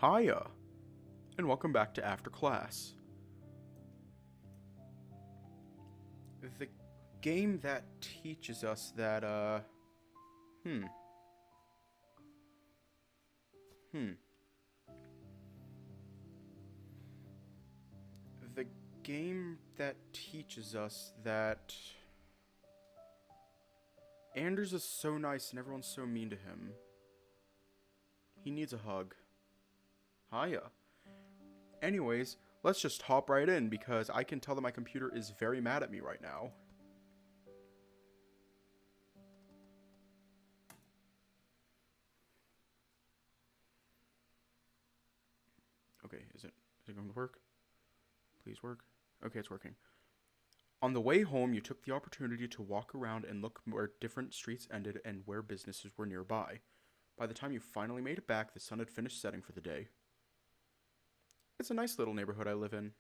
Hiya, and welcome back to After Class. The game that teaches us that, The game that teaches us that Anders is so nice and everyone's so mean to him. He needs a hug. Hiya. Anyways, let's just hop right in because I can tell that my computer is very mad at me right now. Okay, is it going to work? Please work. Okay, it's working. On the way home, you took the opportunity to walk around and look where different streets ended and where businesses were nearby. By the time you finally made it back, the sun had finished setting for the day. It's a nice little neighborhood I live in.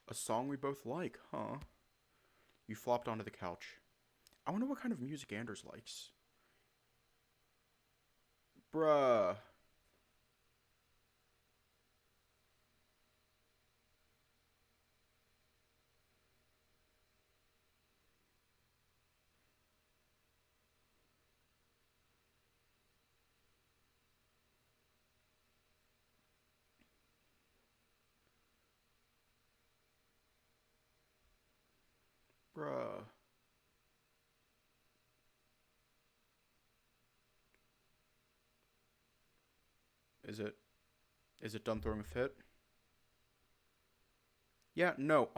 A song we both like, huh? You flopped onto the couch. I wonder what kind of music Anders likes. Bruh. Bruh. Is it done throwing a fit? Yeah, no,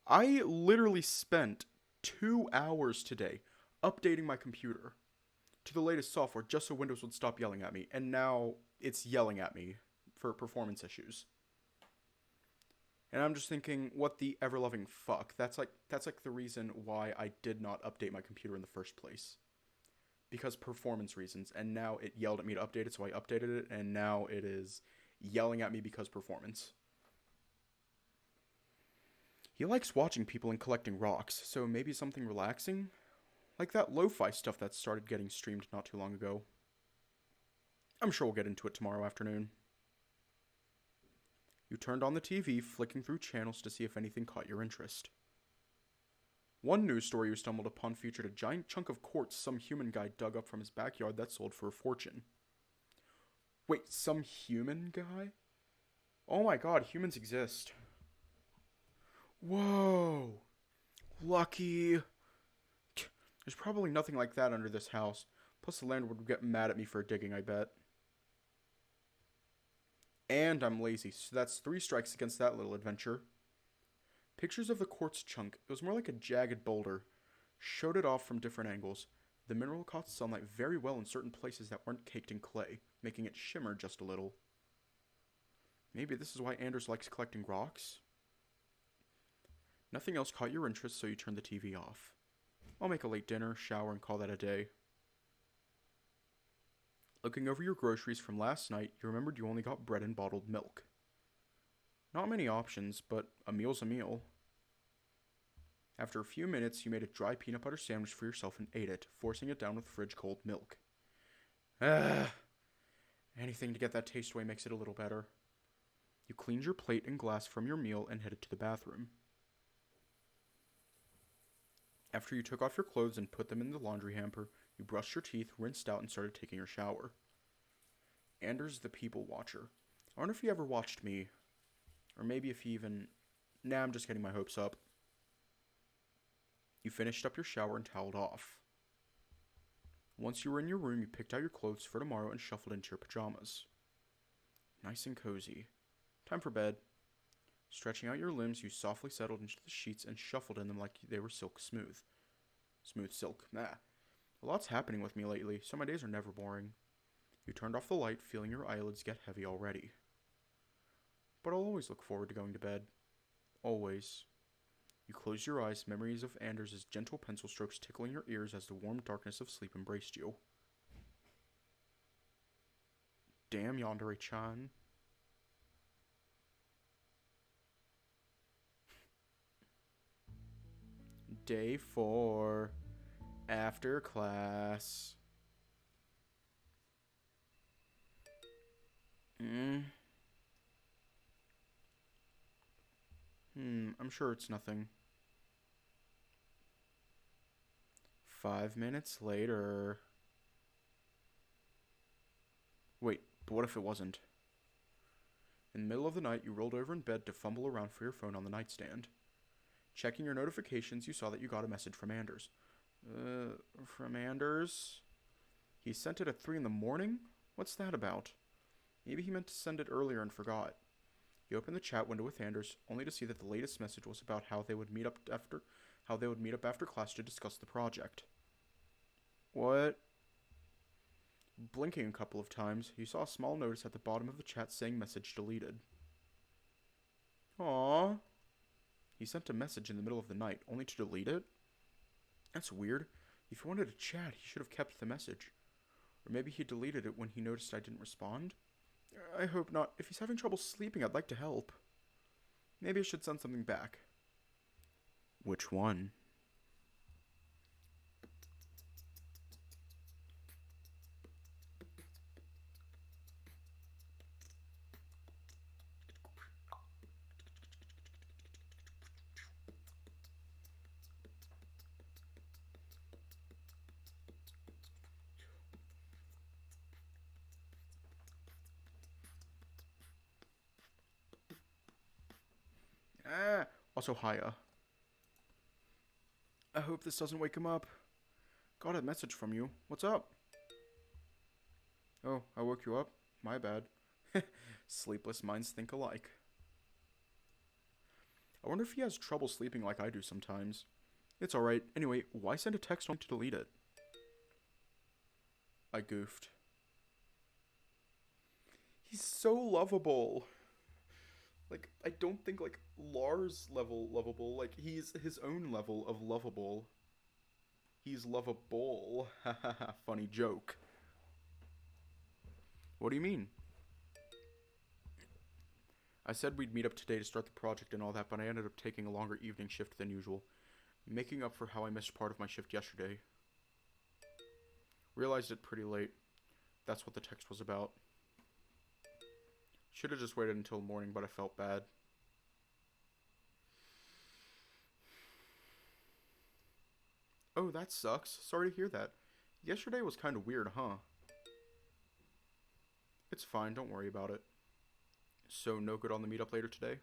I literally spent 2 hours today updating my computer to the latest software just so Windows would stop yelling at me, and now it's yelling at me for performance issues. And I'm just thinking, what the ever-loving fuck? That's like the reason why I did not update my computer in the first place. Because performance reasons, and now it yelled at me to update it, so I updated it, and now it is yelling at me because performance. He likes watching people and collecting rocks, so maybe something relaxing? Like that lo-fi stuff that started getting streamed not too long ago. I'm sure we'll get into it tomorrow afternoon. You turned on the TV, flicking through channels to see if anything caught your interest. One news story you stumbled upon featured a giant chunk of quartz some human guy dug up from his backyard that sold for a fortune. Wait, some human guy? Oh my god, humans exist. Whoa. Lucky. There's probably nothing like that under this house. Plus the landlord would get mad at me for digging, I bet. And I'm lazy, so that's 3 strikes against that little adventure. Pictures of the quartz chunk, it was more like a jagged boulder, showed it off from different angles. The mineral caught sunlight very well in certain places that weren't caked in clay, making it shimmer just a little. Maybe this is why Anders likes collecting rocks? Nothing else caught your interest, so you turned the TV off. I'll make a late dinner, shower, and call that a day. Looking over your groceries from last night, you remembered you only got bread and bottled milk. Not many options, but a meal's a meal. After a few minutes, you made a dry peanut butter sandwich for yourself and ate it, forcing it down with fridge cold milk. Anything to get that taste away makes it a little better. You cleaned your plate and glass from your meal and headed to the bathroom. After you took off your clothes and put them in the laundry hamper, you brushed your teeth, rinsed out, and started taking your shower. Anders the people watcher. I wonder if he ever watched me. Or maybe if he even... Nah, I'm just getting my hopes up. You finished up your shower and toweled off. Once you were in your room, you picked out your clothes for tomorrow and shuffled into your pajamas. Nice and cozy. Time for bed. Stretching out your limbs, you softly settled into the sheets and shuffled in them like they were silk smooth. Smooth silk. Nah. A lot's happening with me lately, so my days are never boring. You turned off the light, feeling your eyelids get heavy already. But I'll always look forward to going to bed. Always. You closed your eyes, memories of Anders' gentle pencil strokes tickling your ears as the warm darkness of sleep embraced you. Damn Yandere-chan. Day 4. After class. I'm sure it's nothing. 5 minutes later. Wait, but what if it wasn't? In the middle of the night, you rolled over in bed to fumble around for your phone on the nightstand. Checking your notifications, you saw that you got a message from Anders. From Anders? He sent it at 3 in the morning? What's that about? Maybe he meant to send it earlier and forgot. You opened the chat window with Anders, only to see that the latest message was about how they would meet up after class to discuss the project. What? Blinking a couple of times, you saw a small notice at the bottom of the chat saying message deleted. Aww. He sent a message in the middle of the night, only to delete it? That's weird. If he wanted to chat, he should have kept the message. Or maybe he deleted it when he noticed I didn't respond? I hope not. If he's having trouble sleeping, I'd like to help. Maybe I should send something back. Which one? Also, hiya. I hope this doesn't wake him up. Got a message from you. What's up? Oh, I woke you up? My bad. Sleepless minds think alike. I wonder if he has trouble sleeping like I do sometimes. It's alright. Anyway, why send a text only to delete it? I goofed. He's so lovable. Like, I don't think, like, Lars level lovable. Like, he's his own level of lovable. He's lovable. Hahaha, funny joke. What do you mean? I said we'd meet up today to start the project and all that, but I ended up taking a longer evening shift than usual, making up for how I missed part of my shift yesterday. Realized it pretty late. That's what the text was about. Should have just waited until morning, but I felt bad. Oh, that sucks. Sorry to hear that. Yesterday was kind of weird, huh? It's fine, don't worry about it. So, no good on the meetup later today?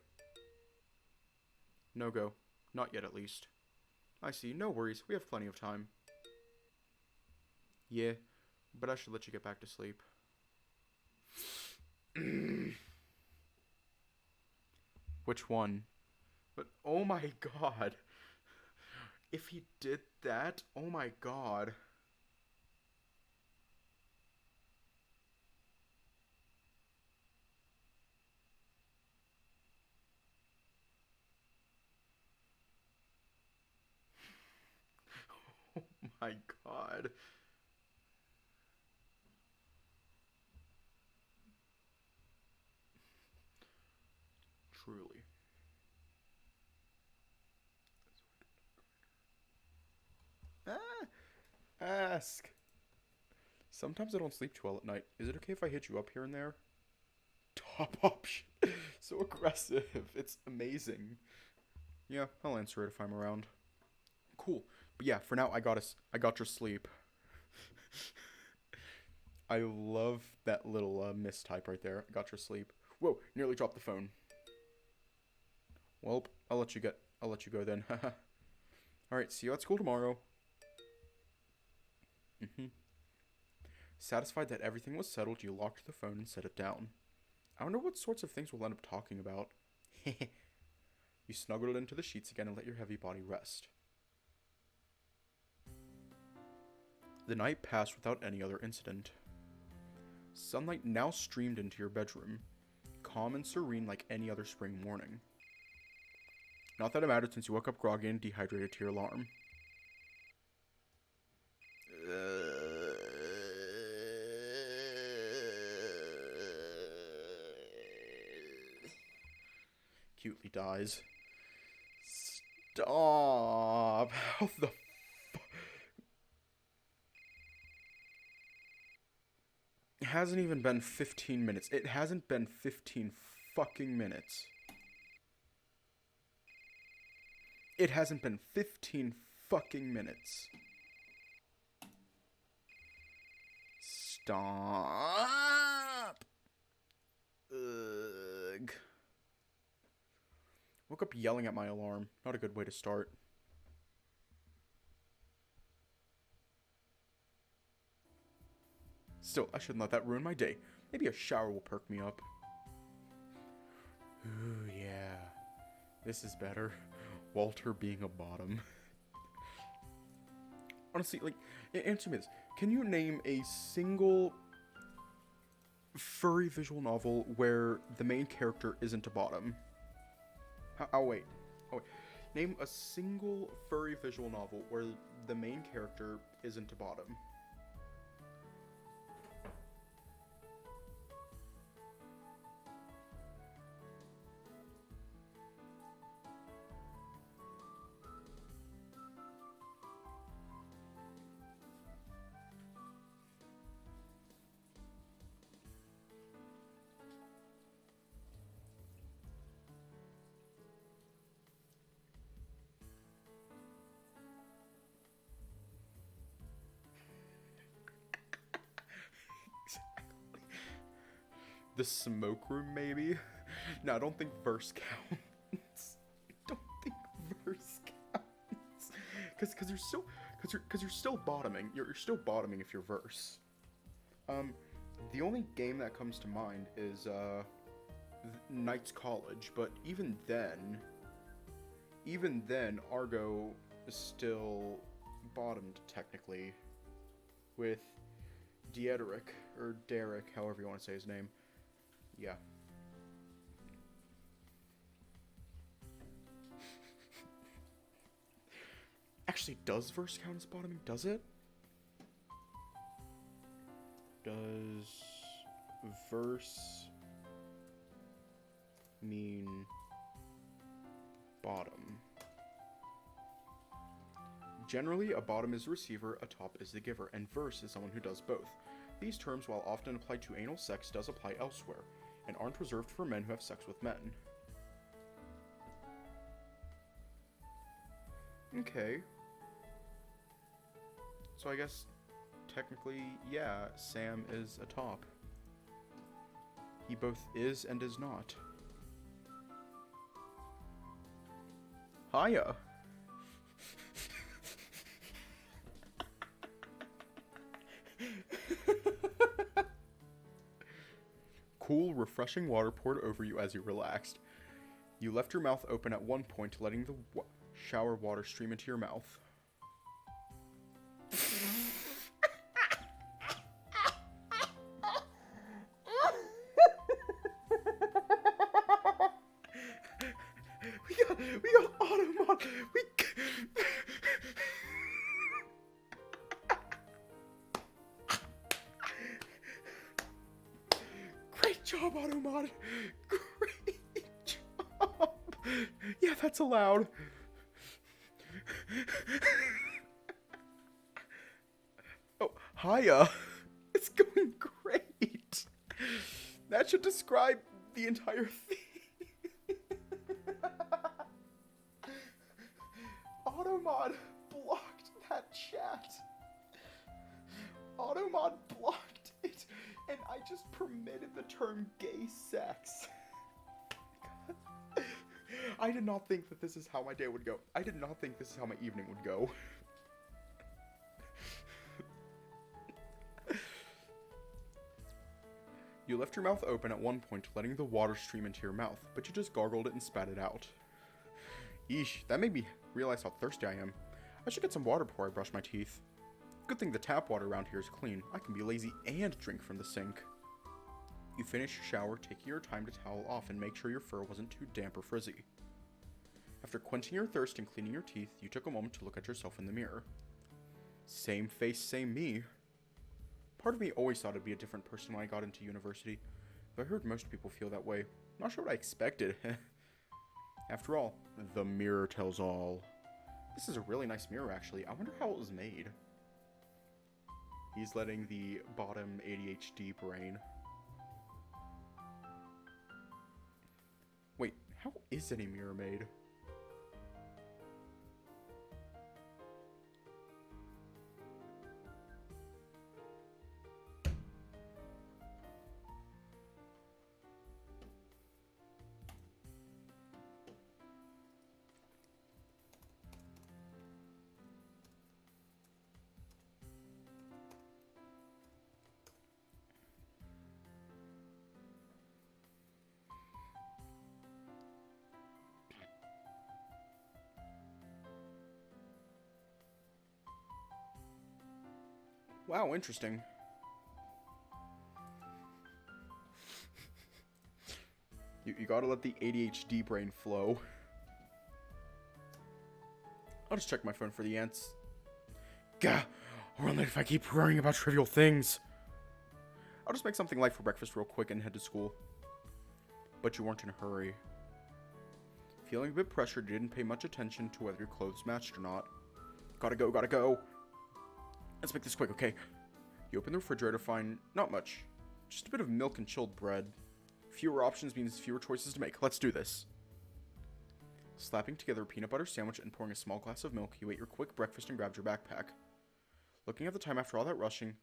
No go. Not yet, at least. I see, no worries, we have plenty of time. Yeah, but I should let you get back to sleep. Which one? But, oh my god. If he did that, oh my god. Oh my god. Truly. Ask. Sometimes I don't sleep too well at night. Is it okay if I hit you up here and there? Top option. So aggressive. It's amazing. Yeah, I'll answer it if I'm around. Cool. But yeah, for now, I got your sleep. I love that little mistype right there. I got your sleep. Whoa, nearly dropped the phone. Well, I'll let you go then. Alright, see you at school tomorrow. Satisfied that everything was settled, you locked the phone and set it down. I wonder what sorts of things we'll end up talking about. You snuggled into the sheets again and let your heavy body rest. The night passed without any other incident. Sunlight now streamed into your bedroom, calm and serene like any other spring morning. Not that it mattered since you woke up groggy and dehydrated to your alarm. Cutely dies. Stop. How the hasn't even been 15 minutes. It hasn't been 15 fucking minutes. It hasn't been 15 fucking minutes. Stop. Ugh. Woke up yelling at my alarm. Not a good way to start. Still, I shouldn't let that ruin my day. Maybe a shower will perk me up. Ooh, yeah. This is better. Walter being a bottom. Honestly, like, answer me this. Can you name a single furry visual novel where the main character isn't a bottom? Oh, wait. Name a single furry visual novel where the main character isn't a bottom. The smoke room, maybe? No, I don't think verse counts. Don't think verse counts. Cause you're still bottoming. You're still bottoming if you're verse. The only game that comes to mind is Knights College, but even then, Argo is still bottomed technically, with Diederic or Derek, however you want to say his name. Yeah. Actually, does verse count as bottoming? Does it? Does verse mean bottom? Generally, a bottom is the receiver, a top is the giver, and verse is someone who does both. These terms, while often applied to anal sex, does apply elsewhere, and aren't reserved for men who have sex with men. Okay. So I guess, technically, yeah, Sam is a top. He both is and is not. Hiya! Cool, refreshing water poured over you as you relaxed. You left your mouth open at one point, letting the shower water stream into your mouth. We got Automod. Great job, Automod. Great job. Yeah, that's allowed. Oh, hiya. It's going great. That should describe the entire thing. Automod blocked that chat. Automod blocked it, and I just permitted the term gay sex. I did not think that this is how my day would go. I did not think this is how my evening would go. You left your mouth open at one point, letting the water stream into your mouth, but you just gargled it and spat it out. Eesh, that made me realize how thirsty I am. I should get some water before I brush my teeth. Good thing the tap water around here is clean. I can be lazy and drink from the sink. You finish your shower, taking your time to towel off and make sure your fur wasn't too damp or frizzy. After quenching your thirst and cleaning your teeth, you took a moment to look at yourself in the mirror. Same face, same me. Part of me always thought I'd be a different person when I got into university, but I heard most people feel that way. Not sure what I expected. After all, the mirror tells all. This is a really nice mirror, actually. I wonder how it was made. He's letting the bottom ADHD brain. Wait, how is any mirror made? Wow, interesting. You gotta let the ADHD brain flow. I'll just check my phone for the ants. Gah! I'll run late if I keep worrying about trivial things. I'll just make something light for breakfast real quick and head to school. But you weren't in a hurry. Feeling a bit pressured, you didn't pay much attention to whether your clothes matched or not. Gotta go, gotta go. Let's make this quick, okay? You open the refrigerator, find not much. Just a bit of milk and chilled bread. Fewer options means fewer choices to make. Let's do this. Slapping together a peanut butter sandwich and pouring a small glass of milk, you ate your quick breakfast and grabbed your backpack. Looking at the time after all that rushing,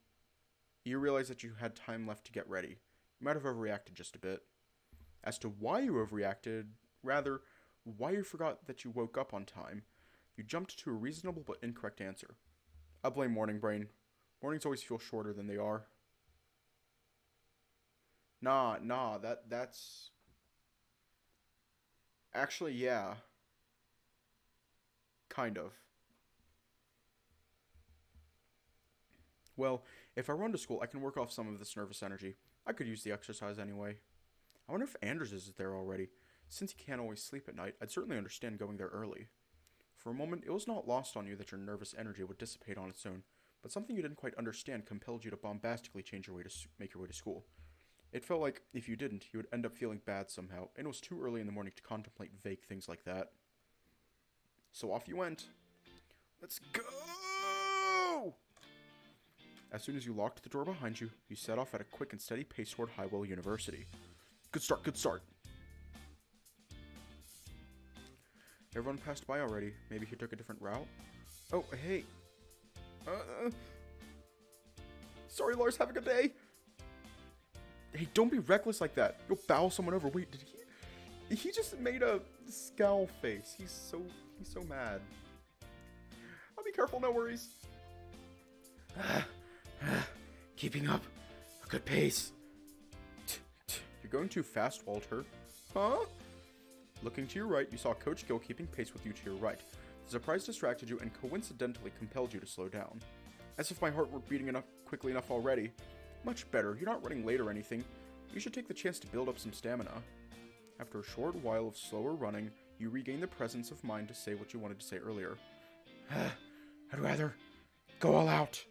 you realize that you had time left to get ready. You might have overreacted just a bit. As to why you overreacted, rather, why you forgot that you woke up on time, you jumped to a reasonable but incorrect answer. I blame morning brain. Mornings always feel shorter than they are. Nah, that's... Actually, yeah. Kind of. Well, if I run to school, I can work off some of this nervous energy. I could use the exercise anyway. I wonder if Anders is there already. Since he can't always sleep at night, I'd certainly understand going there early. For a moment, it was not lost on you that your nervous energy would dissipate on its own, but something you didn't quite understand compelled you to bombastically make your way to school. It felt like, if you didn't, you would end up feeling bad somehow, and it was too early in the morning to contemplate vague things like that. So off you went. Let's go! As soon as you locked the door behind you, you set off at a quick and steady pace toward Highwell University. Good start, good start. Everyone passed by already. Maybe he took a different route? Oh, hey. Sorry, Lars, have a good day. Hey, don't be reckless like that. You'll bow someone over. Wait, did he just made a scowl face. He's so mad. I'll be careful, no worries. Keeping up a good pace. You're going too fast, Walter. Huh? Looking to your right, you saw Coach Gill keeping pace with you to your right. The surprise distracted you and coincidentally compelled you to slow down. As if my heart were beating quickly enough already. Much better, you're not running late or anything. You should take the chance to build up some stamina. After a short while of slower running, you regain the presence of mind to say what you wanted to say earlier. I'd rather go all out.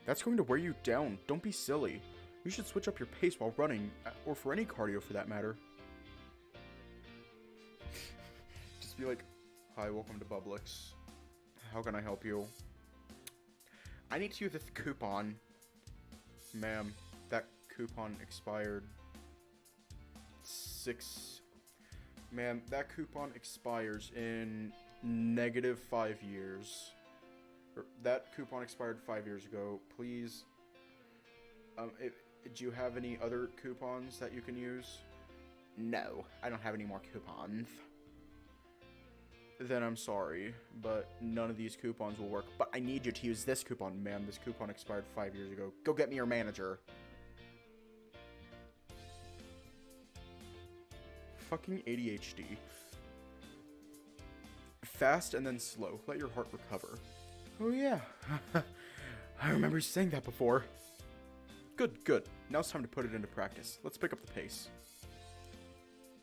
That's going to wear you down. Don't be silly. You should switch up your pace while running, or for any cardio for that matter. Just be like, hi, welcome to Publix. How can I help you? I need to use this coupon. Ma'am, that coupon expired. Ma'am, that coupon expires in -5 years. That coupon expired 5 years ago. Please. Do you have any other coupons that you can use? No, I don't have any more coupons. Then I'm sorry, but none of these coupons will work. But I need you to use this coupon, ma'am. This coupon expired 5 years ago. Go get me your manager. Fucking ADHD. Fast and then slow. Let your heart recover. Oh yeah. I remember you saying that before. Good, good. Now it's time to put it into practice. Let's pick up the pace.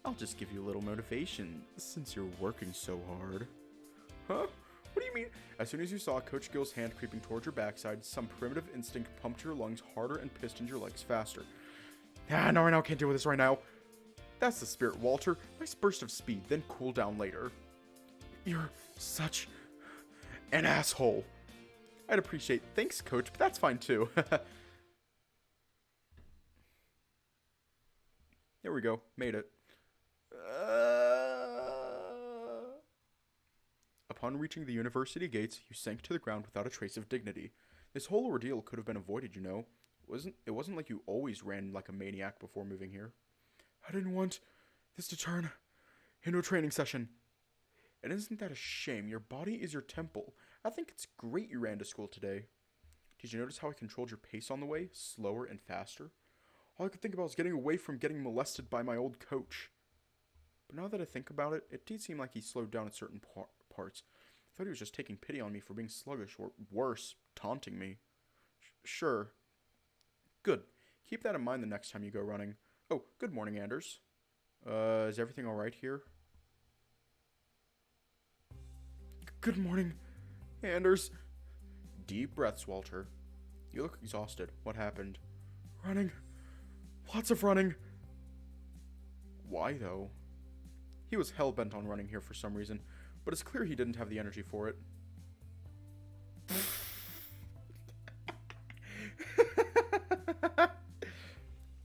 I'll just give you a little motivation, since you're working so hard. Huh? What do you mean? As soon as you saw Coach Gill's hand creeping towards your backside, some primitive instinct pumped your lungs harder and pistoned your legs faster. No, right now, can't deal with this right now. That's the spirit, Walter. Nice burst of speed, then cool down later. You're such an asshole. I'd appreciate. Thanks, coach, but that's fine too. There we go. Made it. Upon reaching the university gates, you sank to the ground without a trace of dignity. This whole ordeal could have been avoided, you know. It wasn't like you always ran like a maniac before moving here. I didn't want this to turn into a training session. And isn't that a shame? Your body is your temple. I think it's great you ran to school today. Did you notice how I controlled your pace on the way? Slower and faster? All I could think about was getting away from getting molested by my old coach. But now that I think about it, it did seem like he slowed down at certain parts. I thought he was just taking pity on me for being sluggish, or worse, taunting me. Sure. Good. Keep that in mind the next time you go running. Oh, good morning, Anders. Is everything alright here? Good morning, Anders. Deep breaths, Walter. You look exhausted. What happened? Running. Lots of running. Why, though? He was hell-bent on running here for some reason, but it's clear he didn't have the energy for it.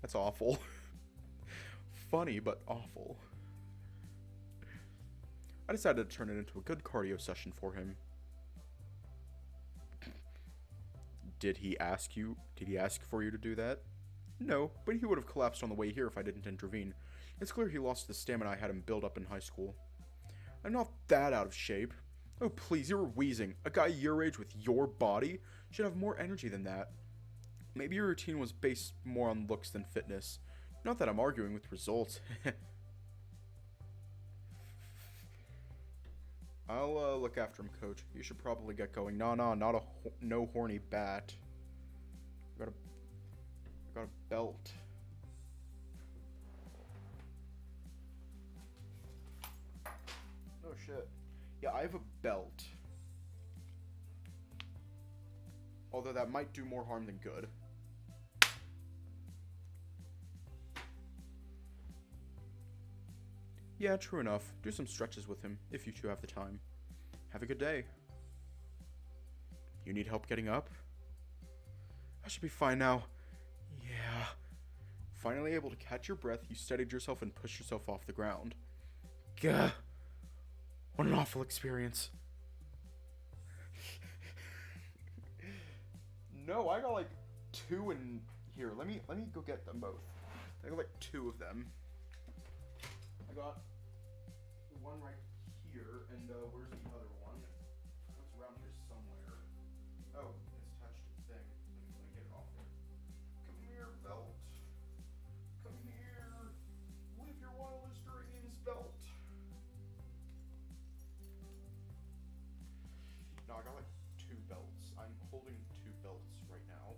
That's awful. Funny, but awful. I decided to turn it into a good cardio session for him. Did he ask for you to do that? No, but he would have collapsed on the way here if I didn't intervene. It's clear he lost the stamina I had him build up in high school. I'm not that out of shape. Oh, please, you were wheezing. A guy your age with your body should have more energy than that. Maybe your routine was based more on looks than fitness. Not that I'm arguing with results. I'll look after him, coach. You should probably get going. No horny bat. I got a belt. Oh shit. Yeah, I have a belt. Although that might do more harm than good. Yeah, true enough. Do some stretches with him, if you two have the time. Have a good day. You need help getting up? I should be fine now. Yeah. Finally able to catch your breath, you steadied yourself and pushed yourself off the ground. Gah. What an awful experience. No, I got like 2 in here. Let me go get them both. I got like 2 of them. I got one right here, and where's the other one? It's around here somewhere. Oh, it's attached to the thing. Let me get it off there. Come here, belt. Come here. Live your wildest dreams, belt. No, I got like 2 belts. I'm holding 2 belts right now.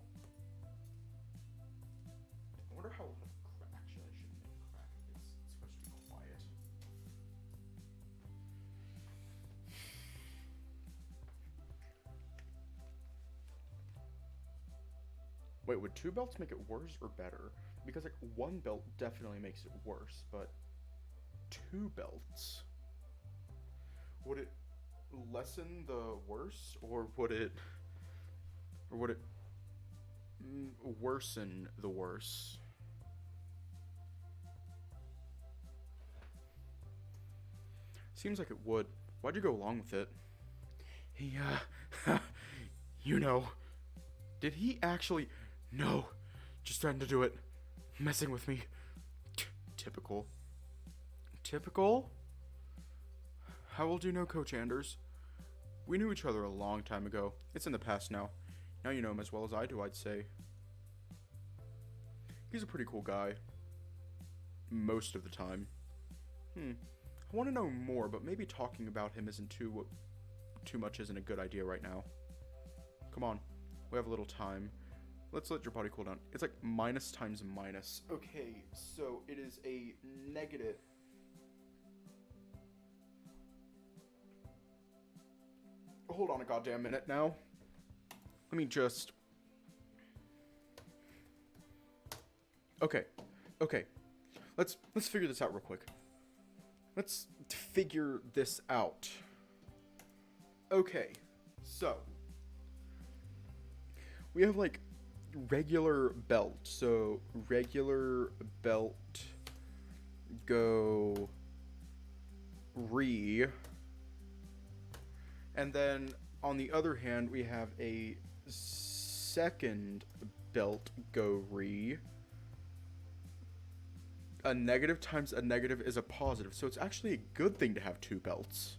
I wonder how loud crack. Actually, I shouldn't make crack. It's supposed to be quiet. Wait, would 2 belts make it worse or better? Because like 1 belt definitely makes it worse, but 2 belts, would it lessen the worse, or would it worsen the worse? Seems like it would. Why'd you go along with it? He, you know, did he actually? No, just threatened to do it. Messing with me. Typical. Typical? How old do you know Coach Anders? We knew each other a long time ago. It's in the past now. Now you know him as well as I do, I'd say. He's a pretty cool guy. Most of the time. I want to know more, but maybe talking about him isn't too much isn't a good idea right now. Come on. We have a little time. Let's let your body cool down. It's like minus times minus. Okay, so it is a negative. Hold on a goddamn minute now. Let me just... Okay. Let's figure this out real quick. Let's figure this out. Okay, so We have like regular belt. So regular belt go re. And then on the other hand, we have a second belt go re. A negative times a negative is a positive. So it's actually a good thing to have two belts.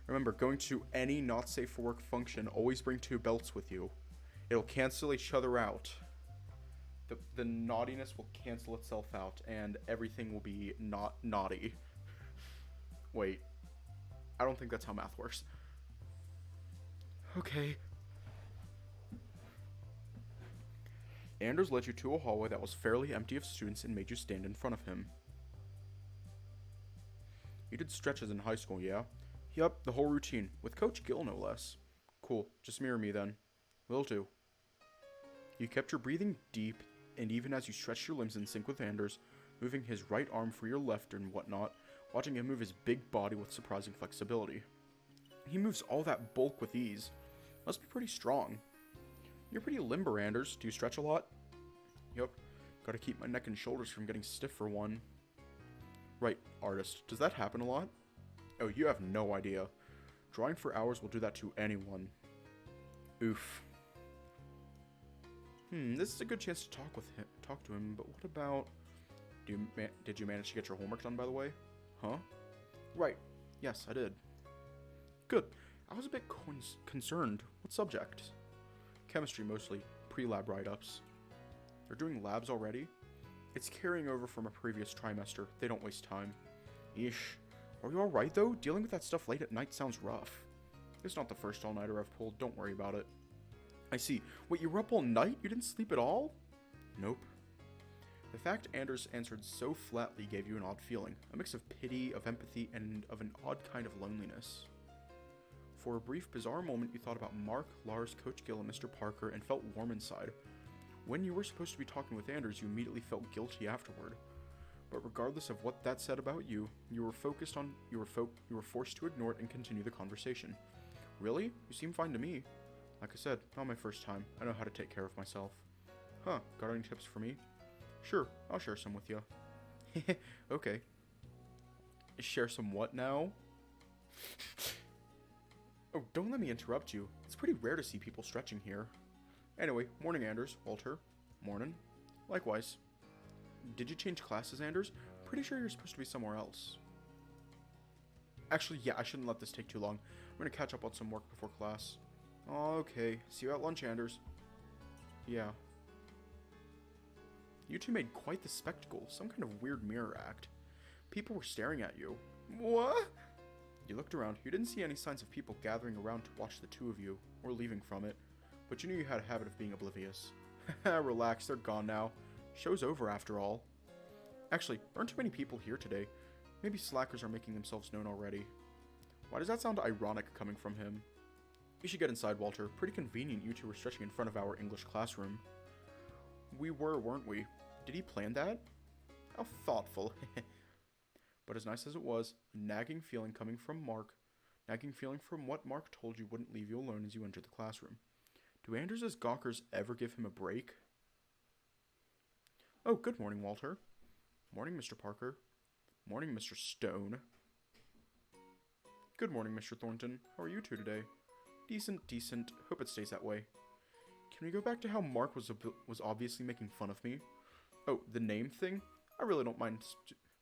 Remember, going to any not safe for work function, always bring two belts with you. It'll cancel each other out. The naughtiness will cancel itself out, and everything will be not naughty. Wait. I don't think that's how math works. Okay. Anders led you to a hallway that was fairly empty of students and made you stand in front of him. You did stretches in high school, yeah? Yup, the whole routine, with Coach Gill no less. Cool, just mirror me then. Will do. You kept your breathing deep, and even as you stretched your limbs in sync with Anders, moving his right arm for your left and whatnot, watching him move his big body with surprising flexibility. He moves all that bulk with ease. Must be pretty strong. You're pretty limber, Anders. Do you stretch a lot? Yup. Gotta keep my neck and shoulders from getting stiff for one. Right, artist. Does that happen a lot? Oh, you have no idea. Drawing for hours will do that to anyone. Oof. This is a good chance to talk to him, but what about... Did you manage to get your homework done, by the way? Huh? Right. Yes, I did. Good. I was a bit concerned. What subject? Chemistry, mostly. Pre-lab write-ups. They're doing labs already? It's carrying over from a previous trimester. They don't waste time. Yeesh. Are you alright, though? Dealing with that stuff late at night sounds rough. It's not the first all-nighter I've pulled. Don't worry about it. I see. Wait, you were up all night? You didn't sleep at all? Nope. The fact Anders answered so flatly gave you an odd feeling. A mix of pity, of empathy, and of an odd kind of loneliness. For a brief, bizarre moment, you thought about Mark, Lars, Coach Gill, and Mr. Parker, and felt warm inside. When you were supposed to be talking with Anders, you immediately felt guilty afterward. But regardless of what that said about you, you were forced to ignore it and continue the conversation. Really? You seem fine to me. Like I said, not my first time. I know how to take care of myself. Huh, got any tips for me? Sure, I'll share some with you. Okay. Share some what now? Oh, don't let me interrupt you. It's pretty rare to see people stretching here. Anyway, morning, Anders. Walter. Morning. Likewise. Did you change classes, Anders? Pretty sure you're supposed to be somewhere else. Actually, yeah, I shouldn't let this take too long. I'm gonna catch up on some work before class. Okay. See you at lunch, Anders. Yeah. You two made quite the spectacle. Some kind of weird mirror act. People were staring at you. What? You looked around. You didn't see any signs of people gathering around to watch the two of you, or leaving from it. But you knew you had a habit of being oblivious. Haha, relax, they're gone now. Show's over after all. Actually, there aren't too many people here today. Maybe slackers are making themselves known already. Why does that sound ironic coming from him? You should get inside, Walter. Pretty convenient you two were stretching in front of our English classroom. We were, weren't we? Did he plan that? How thoughtful. But as nice as it was, a nagging feeling coming from what Mark told you wouldn't leave you alone as you entered the classroom. Do Anders' gawkers ever give him a break? Oh, good morning, Walter. Morning, Mr. Parker. Morning, Mr. Stone. Good morning, Mr. Thornton. How are you two today? Decent. Hope it stays that way. Can we go back to how Mark was obviously making fun of me? Oh, the name thing? I really don't mind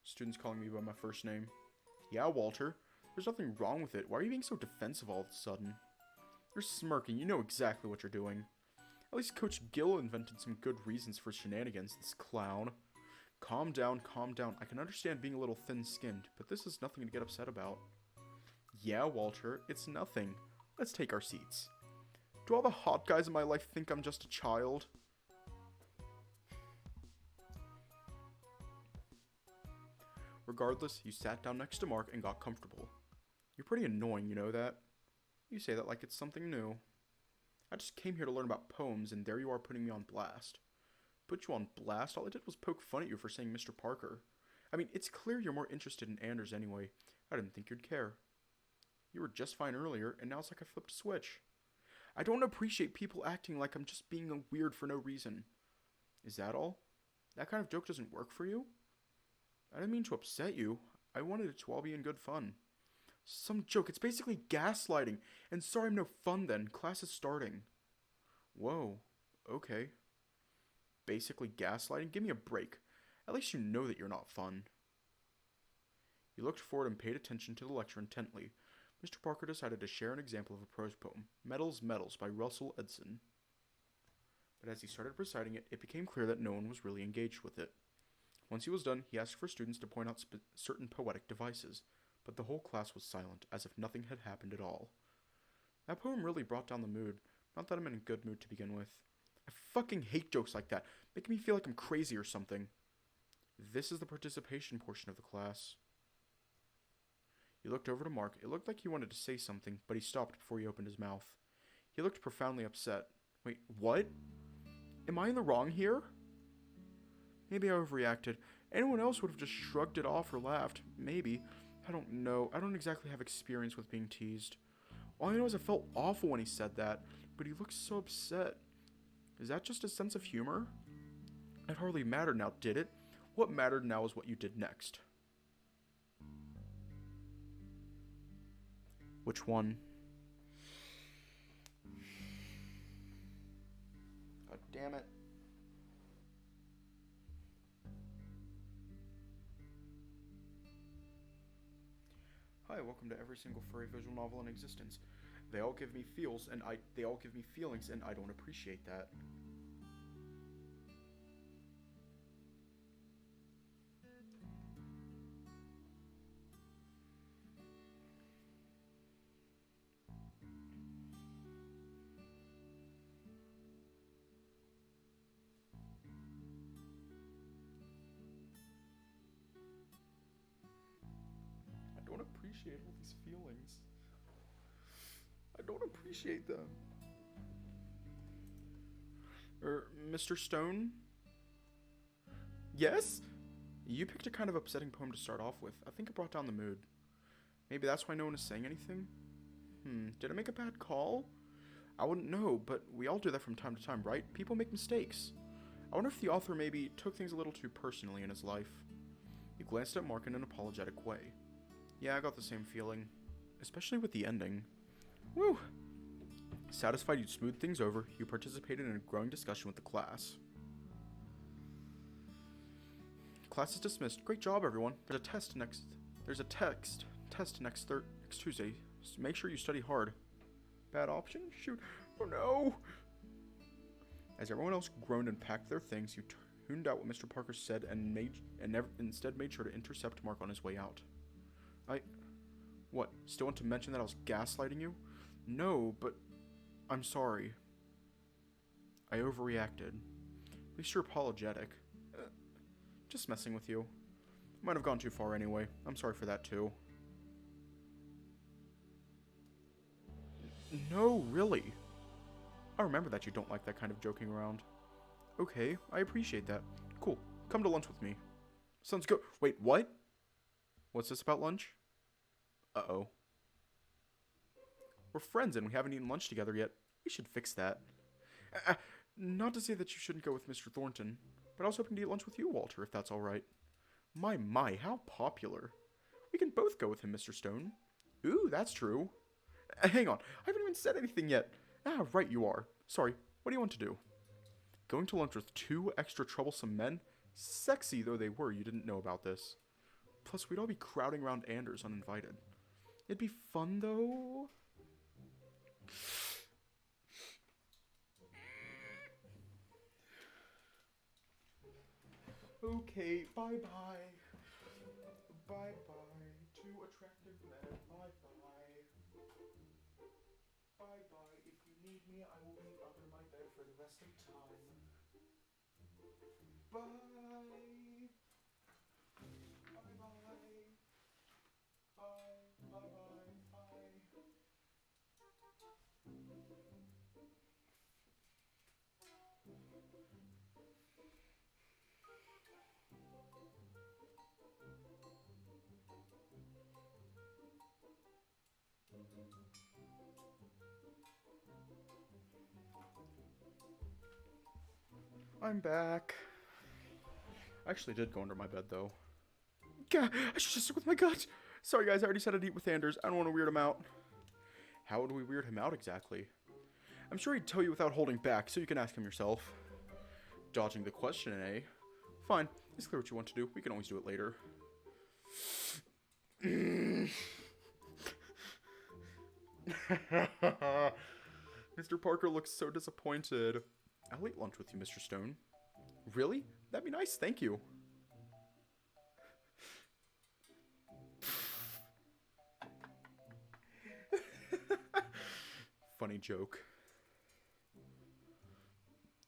students calling me by my first name. Yeah, Walter. There's nothing wrong with it. Why are you being so defensive all of a sudden? You're smirking. You know exactly what you're doing. At least Coach Gill invented some good reasons for shenanigans, this clown. Calm down. I can understand being a little thin-skinned, but this is nothing to get upset about. Yeah, Walter, it's nothing. Let's take our seats. Do all the hot guys in my life think I'm just a child? Regardless, you sat down next to Mark and got comfortable. You're pretty annoying, you know that? You say that like it's something new. I just came here to learn about poems, and there you are putting me on blast. Put you on blast? All I did was poke fun at you for saying Mr. Parker. I mean, it's clear you're more interested in Anders anyway. I didn't think you'd care. You were just fine earlier, and now it's like I flipped a switch. I don't appreciate people acting like I'm just being weird for no reason. Is that all? That kind of joke doesn't work for you? I didn't mean to upset you. I wanted it to all be in good fun. Some joke. It's basically gaslighting. And sorry I'm no fun then. Class is starting. Whoa. Okay. Basically gaslighting? Give me a break. At least you know that you're not fun. He looked forward and paid attention to the lecture intently. Mr. Parker decided to share an example of a prose poem, Metals, Metals, by Russell Edson. But as he started reciting it, it became clear that no one was really engaged with it. Once he was done, he asked for students to point out certain poetic devices, but the whole class was silent, as if nothing had happened at all. That poem really brought down the mood, not that I'm in a good mood to begin with. I fucking hate jokes like that, making me feel like I'm crazy or something. This is the participation portion of the class. He looked over to Mark. It looked like he wanted to say something, but he stopped before he opened his mouth. He looked profoundly upset. Wait, what? Am I in the wrong here? Maybe I overreacted. Anyone else would have just shrugged it off or laughed. Maybe. I don't know. I don't exactly have experience with being teased. All I know is I felt awful when he said that, but he looked so upset. Is that just a sense of humor? It hardly mattered now, did it? What mattered now is what you did next. Which one? God damn it. Hi, welcome to every single furry visual novel in existence. They all give me feels, and they all give me feelings, and I don't appreciate that. I don't appreciate all these feelings. I don't appreciate them. Mr. Stone? Yes? You picked a kind of upsetting poem to start off with. I think it brought down the mood. Maybe that's why no one is saying anything? Did I make a bad call? I wouldn't know, but we all do that from time to time, right? People make mistakes. I wonder if the author maybe took things a little too personally in his life. He glanced at Mark in an apologetic way. Yeah, I got the same feeling. Especially with the ending. Woo! Satisfied you'd smoothed things over, you participated in a growing discussion with the class. Class is dismissed. Great job, everyone. There's a test next Tuesday. So make sure you study hard. Bad option? Shoot. Oh no! As everyone else groaned and packed their things, you tuned out what Mr. Parker said and instead made sure to intercept Mark on his way out. What? Still want to mention that I was gaslighting you? No, but I'm sorry. I overreacted. At least you're apologetic. Just messing with you. Might have gone too far anyway. I'm sorry for that too. No, really. I remember that you don't like that kind of joking around. Okay, I appreciate that. Cool. Come to lunch with me. Sounds good. Wait, what? What's this about lunch? Uh-oh. We're friends and we haven't eaten lunch together yet. We should fix that. Not to say that you shouldn't go with Mr. Thornton, but I was hoping to eat lunch with you, Walter, if that's alright. My, how popular. We can both go with him, Mr. Stone. Ooh, that's true. Hang on, I haven't even said anything yet. Ah, right you are. Sorry, what do you want to do? Going to lunch with two extra troublesome men? Sexy though they were, you didn't know about this. Plus, we'd all be crowding around Anders uninvited. It'd be fun, though. Okay, bye-bye. Bye-bye. Two attractive men. Bye-bye. Bye-bye. If you need me, I will be under my bed for the rest of time. Bye. I'm back. I actually did go under my bed, though. Gah, I should just stick with my gut. Sorry, guys, I already said I'd eat with Anders. I don't want to weird him out. How would we weird him out exactly? I'm sure he'd tell you without holding back, so you can ask him yourself. Dodging the question, eh? Fine, it's clear what you want to do. We can always do it later. Mr. Parker looks so disappointed. I'll eat lunch with you, Mr. Stone. Really? That'd be nice, thank you. Funny joke.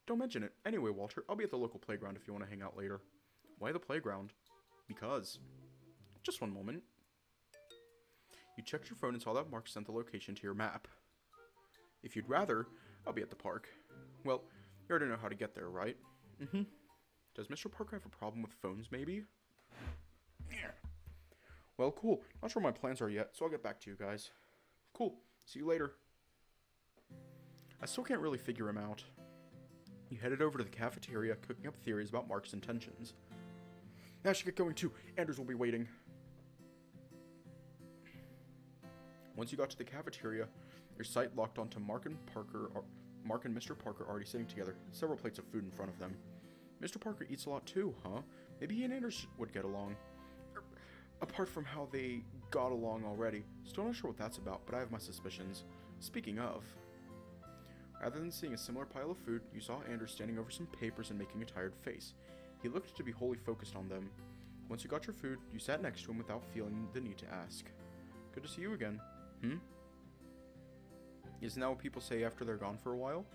Don't mention it. Anyway, Walter, I'll be at the local playground if you want to hang out later. Why the playground? Because. Just one moment. You checked your phone and saw that Mark sent the location to your map. If you'd rather, I'll be at the park. Well, you already know how to get there, right? Mm-hmm. Does Mr. Parker have a problem with phones, maybe? Well, cool. Not sure what my plans are yet, so I'll get back to you guys. Cool. See you later. I still can't really figure him out. You headed over to the cafeteria, cooking up theories about Mark's intentions. I should get going too. Anders will be waiting. Once you got to the cafeteria, your sight locked onto Mark and Mr. Parker already sitting together, several plates of food in front of them. Mr. Parker eats a lot too, huh? Maybe he and Anders would get along. Apart from how they got along already. Still not sure what that's about, but I have my suspicions. Speaking of... Rather than seeing a similar pile of food, you saw Anders standing over some papers and making a tired face. He looked to be wholly focused on them. Once you got your food, you sat next to him without feeling the need to ask. Good to see you again. Isn't that what people say after they're gone for a while?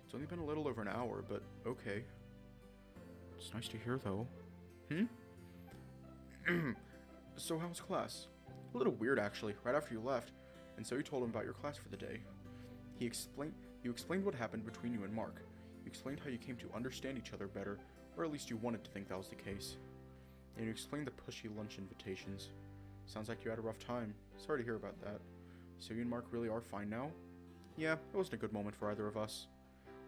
It's only been a little over an hour, but okay. It's nice to hear, though. So how was class? A little weird, actually, right after you left, and so you told him about your class for the day. You explained what happened between you and Mark. You explained how you came to understand each other better, or at least you wanted to think that was the case. And you explained the pushy lunch invitations. Sounds like you had a rough time. Sorry to hear about that. So you and Mark really are fine now? Yeah, it wasn't a good moment for either of us.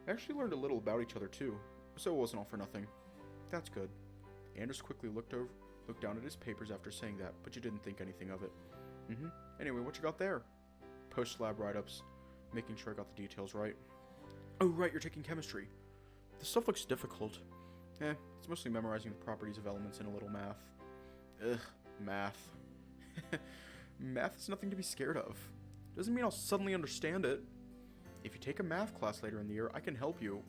I actually learned a little about each other too, so it wasn't all for nothing. That's good. Anders quickly looked down at his papers after saying that, but you didn't think anything of it. Anyway, what you got there? Post-lab write-ups. Making sure I got the details right. Oh, right, you're taking chemistry. This stuff looks difficult. It's mostly memorizing the properties of elements and a little math. Ugh, math. Math is nothing to be scared of. Doesn't mean I'll suddenly understand it. If you take a math class later in the year, I can help you.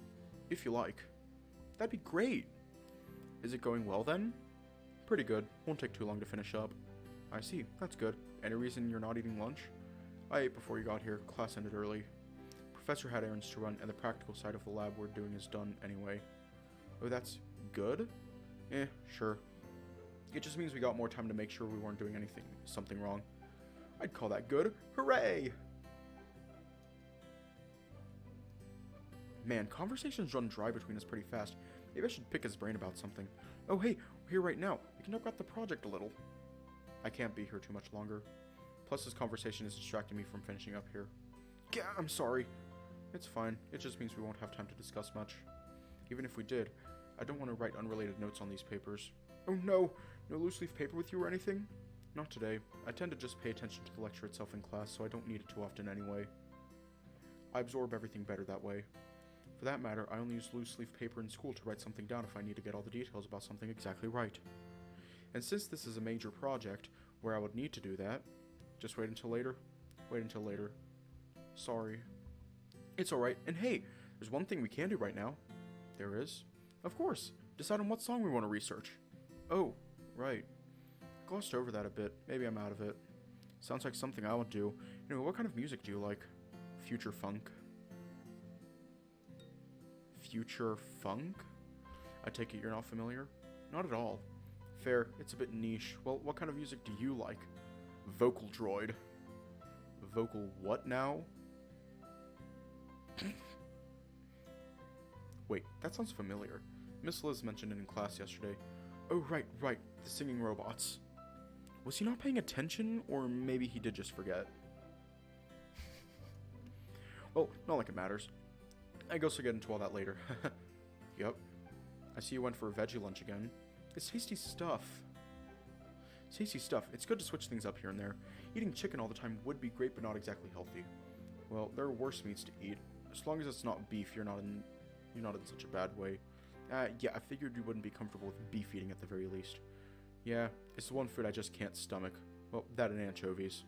If you like. That'd be great. Is it going well then? Pretty good. Won't take too long to finish up. I see. That's good. Any reason you're not eating lunch? I ate before you got here. Class ended early. Professor had errands to run, and the practical side of the lab we're doing is done anyway. Oh, that's good? Sure. It just means we got more time to make sure we weren't doing something wrong. I'd call that good. Hooray! Man, conversations run dry between us pretty fast. Maybe I should pick his brain about something. Oh hey, we're here right now. We can talk about the project a little. I can't be here too much longer. Plus this conversation is distracting me from finishing up here. Yeah, I'm sorry. It's fine. It just means we won't have time to discuss much. Even if we did, I don't want to write unrelated notes on these papers. Oh no! No loose leaf paper with you or anything? Not today. I tend to just pay attention to the lecture itself in class, so I don't need it too often anyway. I absorb everything better that way. For that matter, I only use loose leaf paper in school to write something down if I need to get all the details about something exactly right. And since this is a major project, where I would need to do that, just wait until later? Wait until later. Sorry. It's alright, and hey, there's one thing we can do right now. There is? Of course. Decide on what song we want to research. Oh, right. Glossed over that a bit. Maybe I'm out of it. Sounds like something I would do. Anyway, what kind of music do you like? Future funk. Future funk? I take it you're not familiar? Not at all. Fair, it's a bit niche. Well, what kind of music do you like? Vocal droid. Vocal what now? Wait, that sounds familiar. Miss Liz mentioned it in class yesterday. Oh, right, the singing robots. Was he not paying attention, or maybe he did just forget? Well, not like it matters. I guess I'll get into all that later. Yep, I see you went for a veggie lunch again. It's tasty stuff. Tasty stuff. It's good to switch things up here and there. Eating chicken all the time would be great, but not exactly healthy. Well, there are worse meats to eat. As long as it's not beef, you're not in such a bad way. Yeah, I figured you wouldn't be comfortable with beef eating at the very least. Yeah, it's the one food I just can't stomach. Well, that and anchovies.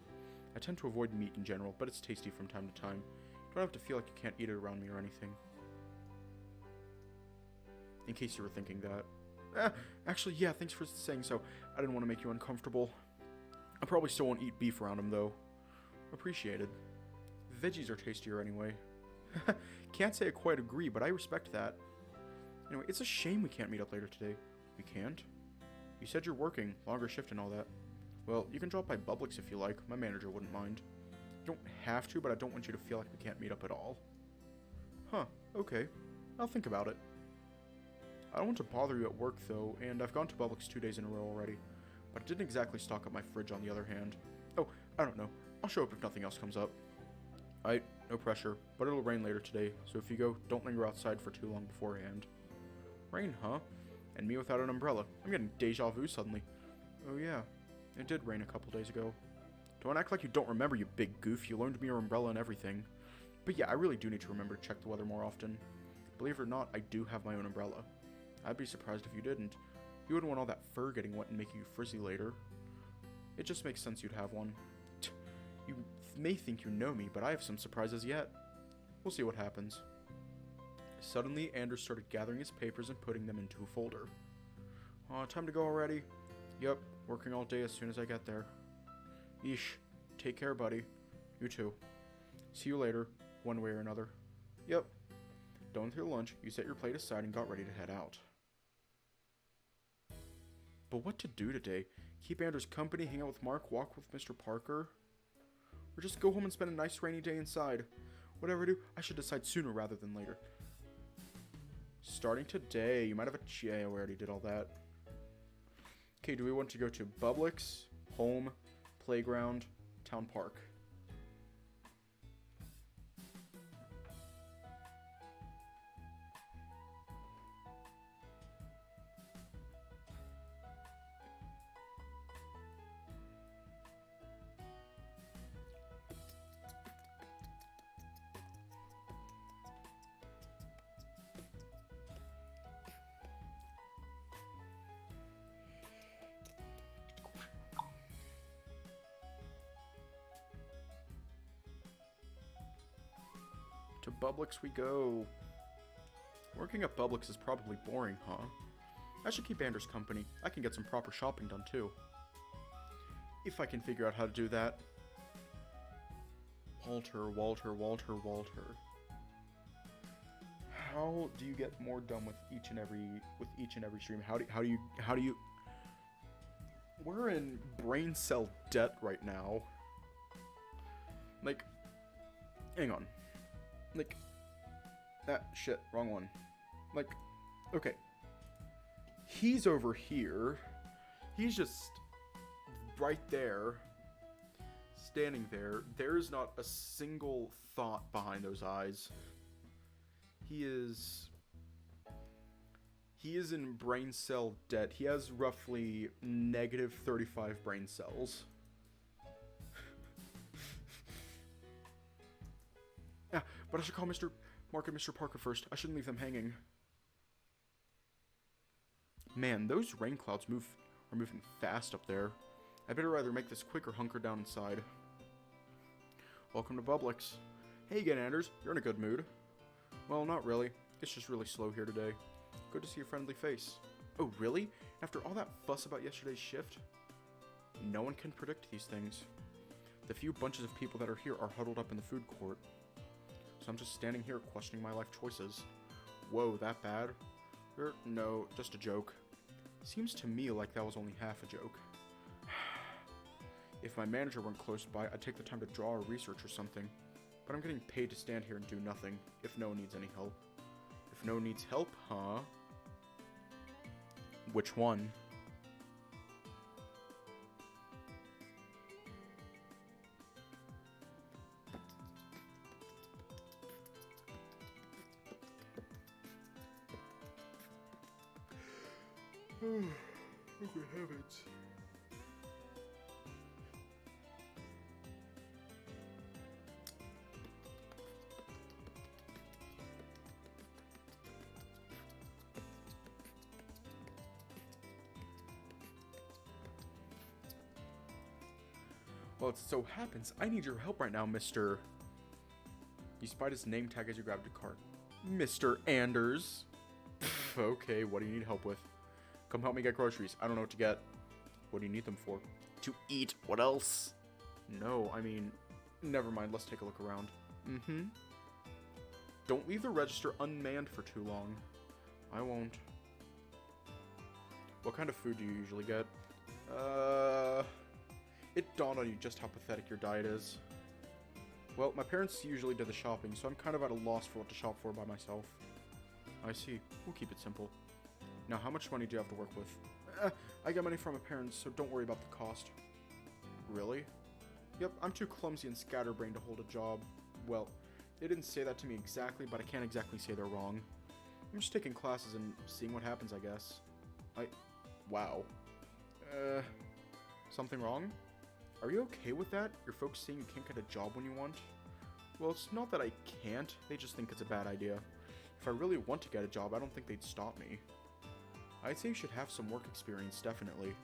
I tend to avoid meat in general, but it's tasty from time to time. You don't have to feel like you can't eat it around me or anything. In case you were thinking that. Actually, yeah, thanks for saying so. I didn't want to make you uncomfortable. I probably still won't eat beef around him, though. Appreciated. Veggies are tastier anyway. Can't say I quite agree, but I respect that. Anyway, it's a shame we can't meet up later today. We can't? You said you're working, longer shift and all that. Well, you can drop by Publix if you like. My manager wouldn't mind. You don't have to, but I don't want you to feel like we can't meet up at all. Huh, okay. I'll think about it. I don't want to bother you at work, though, and I've gone to Publix 2 days in a row already. But I didn't exactly stock up my fridge on the other hand. Oh, I don't know. I'll show up if nothing else comes up. Alright, no pressure, but it'll rain later today, so if you go, don't linger outside for too long beforehand. Rain, huh? And me without an umbrella. I'm getting deja vu suddenly. Oh yeah, it did rain a couple days ago. Don't act like you don't remember, you big goof. You loaned me your umbrella and everything. But yeah, I really do need to remember to check the weather more often. Believe it or not, I do have my own umbrella. I'd be surprised if you didn't. You wouldn't want all that fur getting wet and making you frizzy later. It just makes sense you'd have one. You may think you know me, but I have some surprises yet. We'll see what happens. Suddenly, Anders started gathering his papers and putting them into a folder. Aw, time to go already? Yep, working all day as soon as I get there. Yeesh. Take care, buddy. You too. See you later, one way or another. Yep. Done through lunch, you set your plate aside and got ready to head out. But what to do today? Keep Anders company, hang out with Mark, walk with Mr. Parker? Or just go home and spend a nice rainy day inside? Whatever I do, I should decide sooner rather than later. Starting today, you might have a... Yeah, we already did all that. Okay, do we want to go to Publix, home, playground, town park? To Publix we go. Working at Publix is probably boring, huh? I should keep Anders company. I can get some proper shopping done too. If I can figure out how to do that. Walter. How do you get more done with each and every stream? How do you We're in brain cell debt right now. Like, hang on. Like, shit, wrong one. Like, okay. He's over here. He's just right there. Standing there. There's not a single thought behind those eyes. He is in brain cell debt. He has roughly negative 35 brain cells. Yeah, but I should call Mr. Mark and Mr. Parker first. I shouldn't leave them hanging. Man, those rain clouds are moving fast up there. I better either make this quick or hunker down inside. Welcome to Publix. Hey again, Anders. You're in a good mood. Well, not really. It's just really slow here today. Good to see a friendly face. Oh, really? After all that fuss about yesterday's shift? No one can predict these things. The few bunches of people that are here are huddled up in the food court. So I'm just standing here questioning my life choices. Whoa, that bad? No, just a joke. Seems to me like that was only half a joke. If my manager weren't close by, I'd take the time to draw or research or something. But I'm getting paid to stand here and do nothing, if no one needs any help. If no one needs help, huh? Which one? Oh, good heavens. Well, it so happens I need your help right now, Mr. You spied his name tag as you grabbed a cart. Mr. Anders. Okay, what do you need help with? Come help me get groceries. I don't know what to get. What do you need them for? To eat. What else? No, I mean, never mind. Let's take a look around. Mm-hmm. Don't leave the register unmanned for too long. I won't. What kind of food do you usually get? It dawned on you just how pathetic your diet is. Well, my parents usually do the shopping, so I'm kind of at a loss for what to shop for by myself. I see. We'll keep it simple. Now, how much money do you have to work with? I get money from my parents, so don't worry about the cost. Really? Yep, I'm too clumsy and scatterbrained to hold a job. Well, they didn't say that to me exactly, but I can't exactly say they're wrong. I'm just taking classes and seeing what happens, I guess. Wow. Something wrong? Are you okay with that? Your folks saying you can't get a job when you want? Well, it's not that I can't, they just think it's a bad idea. If I really want to get a job, I don't think they'd stop me. I'd say you should have some work experience, definitely.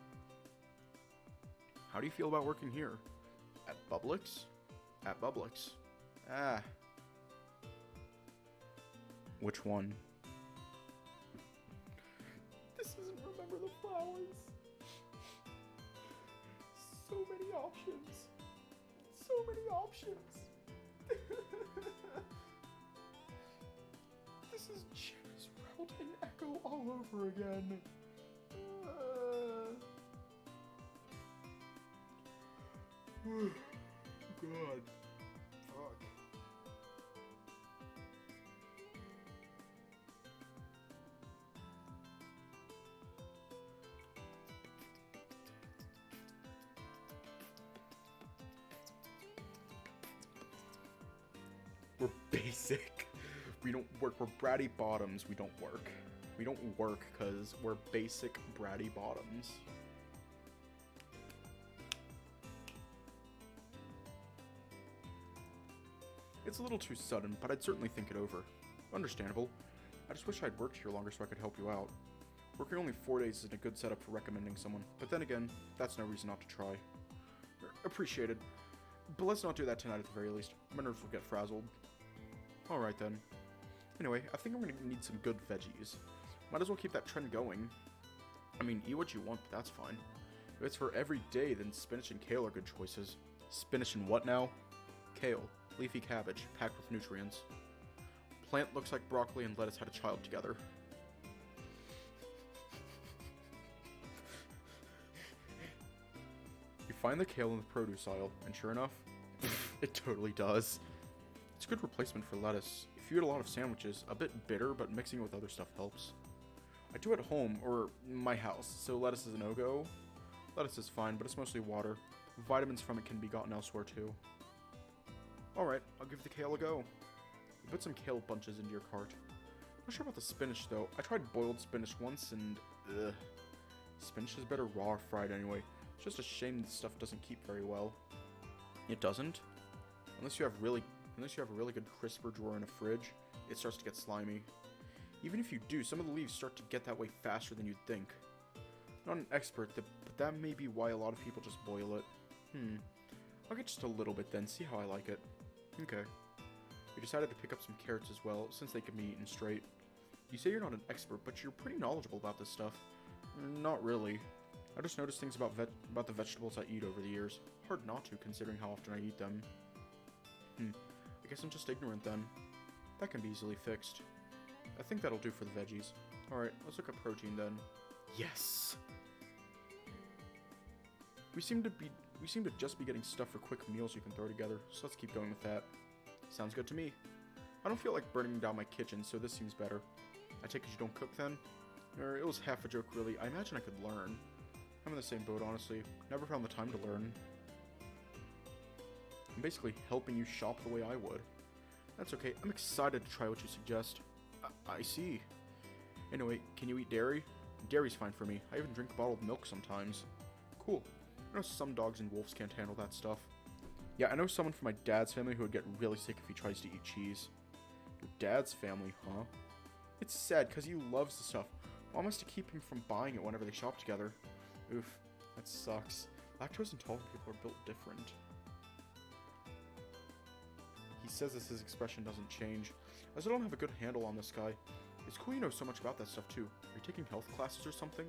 How do you feel about working here? At Publix? At Publix. Ah. Which one? This isn't Remember the Flowers. So many options. So many options. This is Jim's Routing Echo all over again. God. Fuck. We're basic. We don't work. We're bratty bottoms. We don't work. We don't work because we're basic bratty bottoms. It's a little too sudden, but I'd certainly think it over. Understandable. I just wish I'd worked here longer so I could help you out. Working only 4 days isn't a good setup for recommending someone, but then again, that's no reason not to try. Appreciated. But let's not do that tonight at the very least. My nerves will get frazzled. Alright then. Anyway, I think I'm gonna need some good veggies. Might as well keep that trend going. I mean, eat what you want, but that's fine. If it's for every day, then spinach and kale are good choices. Spinach and what now? Kale. Leafy cabbage, packed with nutrients. Plant looks like broccoli and lettuce had a child together. You find the kale in the produce aisle, and sure enough, it totally does. It's a good replacement for lettuce. If you eat a lot of sandwiches, a bit bitter, but mixing it with other stuff helps. I do at home, or my house, so lettuce is a no-go. Lettuce is fine, but it's mostly water. Vitamins from it can be gotten elsewhere too. Alright, I'll give the kale a go. You put some kale bunches into your cart. Not sure about the spinach though. I tried boiled spinach once and ugh. Spinach is better raw or fried anyway. It's just a shame this stuff doesn't keep very well. It doesn't? Unless you have a really good crisper drawer in a fridge, it starts to get slimy. Even if you do, some of the leaves start to get that way faster than you'd think. Not an expert, but that may be why a lot of people just boil it. I'll get just a little bit then, see how I like it. Okay. We decided to pick up some carrots as well, since they can be eaten straight. You say you're not an expert, but you're pretty knowledgeable about this stuff. Not really. I just noticed things about the vegetables I eat over the years. Hard not to, considering how often I eat them. I guess I'm just ignorant then. That can be easily fixed. I think that'll do for the veggies. Alright, let's look at protein then. Yes! We seem to just be getting stuff for quick meals you can throw together, so let's keep going with that. Sounds good to me. I don't feel like burning down my kitchen, so this seems better. I take it you don't cook then? Or it was half a joke really. I imagine I could learn. I'm in the same boat, honestly. Never found the time to learn. I'm basically helping you shop the way I would. That's okay. I'm excited to try what you suggest. I see. Anyway, can you eat dairy? Dairy's fine for me. I even drink bottled milk sometimes. Cool. I know some dogs and wolves can't handle that stuff. Yeah, I know someone from my dad's family who would get really sick if he tries to eat cheese. Your dad's family, huh? It's sad because he loves the stuff. Mom has to keep him from buying it whenever they shop together. Oof, that sucks. Lactose intolerant people are built different. He says this, his expression doesn't change. As I don't have a good handle on this guy. It's cool you know so much about that stuff too. Are you taking health classes or something?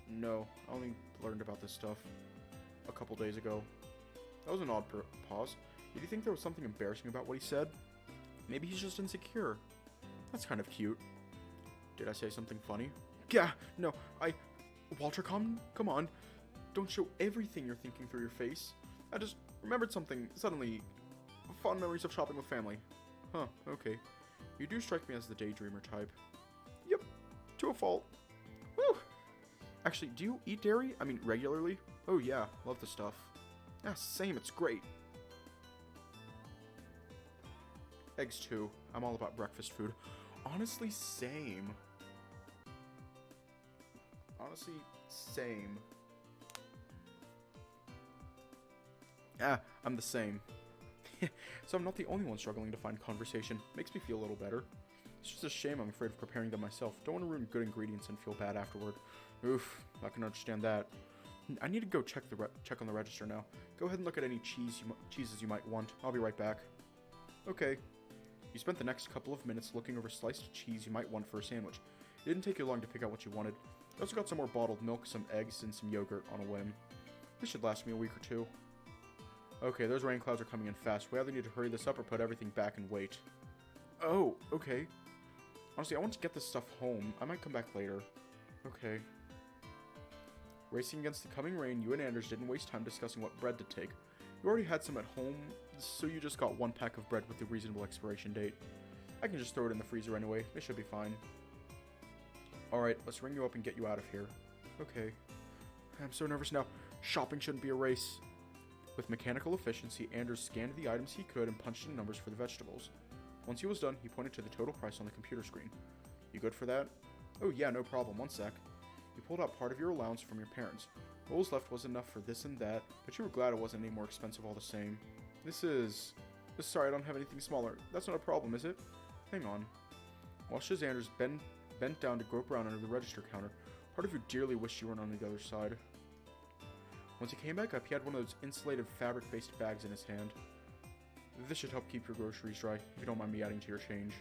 No, I only learned about this stuff a couple days ago. That was an odd pause. Did you think there was something embarrassing about what he said? Maybe he's just insecure. That's kind of cute. Did I say something funny? Yeah, no, Walter, come on. Don't show everything you're thinking through your face. I just remembered something suddenly. Fond memories of shopping with family. Huh, okay. You do strike me as the daydreamer type. Yep, to a fault. Woo! Actually, do you eat dairy? I mean, regularly? Oh yeah, love the stuff. Yeah, same, it's great. Eggs too. I'm all about breakfast food. Honestly, same. Honestly, same. I'm the same. So I'm not the only one struggling to find conversation. Makes me feel a little better. It's just a shame I'm afraid of preparing them myself. Don't want to ruin good ingredients and feel bad afterward. Oof, I can understand that. I need to go check on the register now. Go ahead and look at any cheeses you might want. I'll be right back. Okay. You spent the next couple of minutes looking over sliced cheese you might want for a sandwich. It didn't take you long to pick out what you wanted. You also got some more bottled milk, some eggs, and some yogurt on a whim. This should last me a week or two. Okay, those rain clouds are coming in fast. We either need to hurry this up or put everything back and wait. Oh, okay. Honestly, I want to get this stuff home. I might come back later. Okay. Racing against the coming rain, you and Anders didn't waste time discussing what bread to take. You already had some at home, so you just got one pack of bread with a reasonable expiration date. I can just throw it in the freezer anyway. It should be fine. Alright, let's ring you up and get you out of here. Okay. I'm so nervous now. Shopping shouldn't be a race. With mechanical efficiency, Anders scanned the items he could and punched in numbers for the vegetables. Once he was done, he pointed to the total price on the computer screen. You good for that? Oh yeah, no problem. One sec. You pulled out part of your allowance from your parents. What was left was enough for this and that, but you were glad it wasn't any more expensive all the same. Sorry, I don't have anything smaller. That's not a problem, is it? Hang on. Watched as Anders bent down to grope around under the register counter. Part of you dearly wished you weren't on the other side. Once he came back up, he had one of those insulated fabric-based bags in his hand. This should help keep your groceries dry, if you don't mind me adding to your change.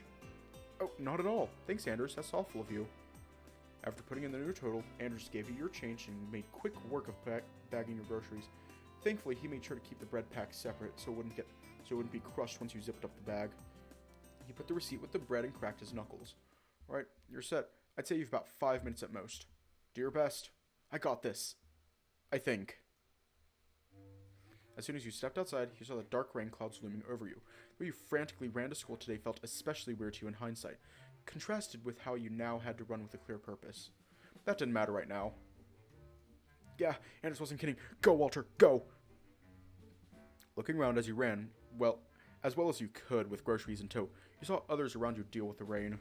Oh, not at all. Thanks, Anders. That's thoughtful of you. After putting in the new total, Anders gave you your change and made quick work of bagging your groceries. Thankfully, he made sure to keep the bread packs separate so it wouldn't be crushed once you zipped up the bag. He put the receipt with the bread and cracked his knuckles. Alright, you're set. I'd say you've about 5 minutes at most. Do your best. I got this. I think. As soon as you stepped outside, you saw the dark rain clouds looming over you. The way you frantically ran to school today felt especially weird to you in hindsight, contrasted with how you now had to run with a clear purpose. That didn't matter right now. Yeah, Anders wasn't kidding. Go, Walter, go! Looking around as you ran, as well as you could with groceries in tow, you saw others around you deal with the rain.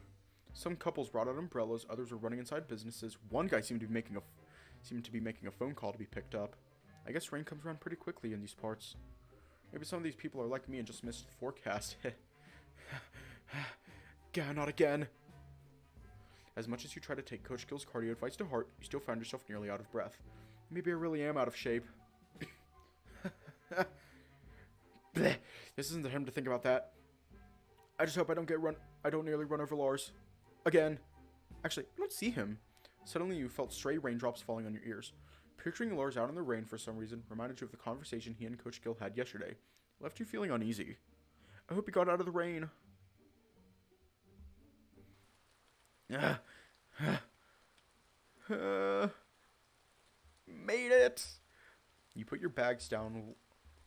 Some couples brought out umbrellas, others were running inside businesses. One guy seemed to be making a phone call to be picked up. I guess rain comes around pretty quickly in these parts. Maybe some of these people are like me and just missed the forecast. Gah, not again. As much as you try to take Coach Gill's cardio advice to heart, you still find yourself nearly out of breath. Maybe I really am out of shape. Bleh. This isn't the time to think about that. I just hope I don't nearly run over Lars. Again. Actually, I don't see him. Suddenly you felt stray raindrops falling on your ears. Picturing Lars out in the rain for some reason reminded you of the conversation he and Coach Gill had yesterday. It left you feeling uneasy. I hope he got out of the rain. Made it! You put your bags down